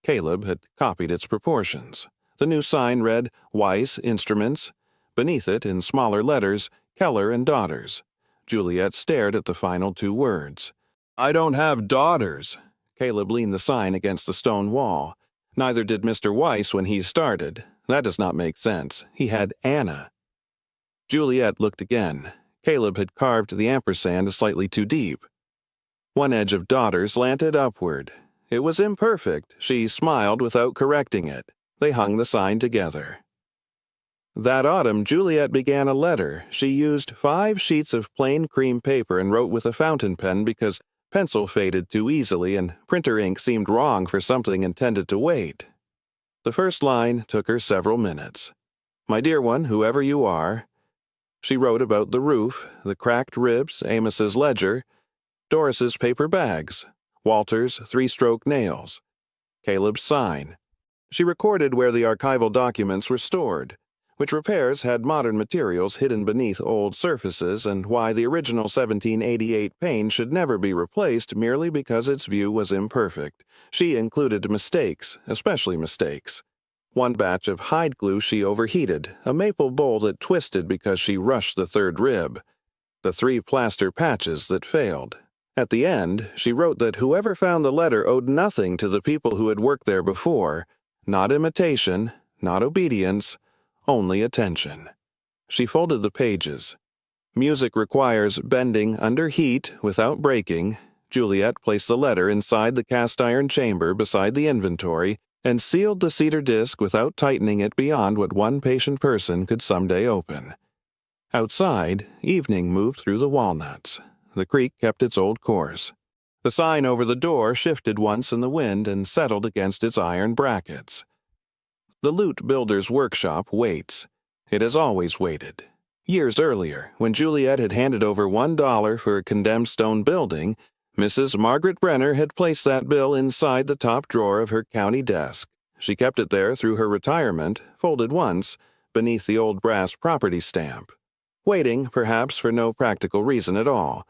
Caleb had copied its proportions. The new sign read Weiss Instruments. Beneath it, in smaller letters, Keller and Daughters. Juliet stared at the final 2 words. "I don't have daughters." Caleb leaned the sign against the stone wall. Neither did Mr. Weiss when he started. That does not make sense. He had Anna. Juliet looked again. Caleb had carved the ampersand slightly too deep. One edge of Daughters slanted upward. It was imperfect. She smiled without correcting it. They hung the sign together. That autumn, Juliet began a letter. She used 5 sheets of plain cream paper and wrote with a fountain pen because pencil faded too easily and printer ink seemed wrong for something intended to wait. The first line took her several minutes. "My dear one, whoever you are." She wrote about the roof, the cracked ribs, Amos's ledger, Doris's paper bags, Walter's 3-stroke nails, Caleb's sign. She recorded where the archival documents were stored, which repairs had modern materials hidden beneath old surfaces, and why the original 1788 pane should never be replaced merely because its view was imperfect. She included mistakes, especially mistakes. One batch of hide glue she overheated, a maple bowl that twisted because she rushed the 3rd rib, the 3 plaster patches that failed. At the end, she wrote that whoever found the letter owed nothing to the people who had worked there before, not imitation, not obedience, only attention. She folded the pages. Music requires bending under heat without breaking. Juliet placed the letter inside the cast-iron chamber beside the inventory and sealed the cedar disc without tightening it beyond what one patient person could someday open. Outside, evening moved through the walnuts. The creek kept its old course. The sign over the door shifted once in the wind and settled against its iron brackets. The Lute builder's workshop waits. It has always waited. Years earlier, when Juliet had handed over $1 for a condemned stone building, Mrs. Margaret Brenner had placed that bill inside the top drawer of her county desk. She kept it there through her retirement, folded once, beneath the old brass property stamp. Waiting, perhaps for no practical reason at all.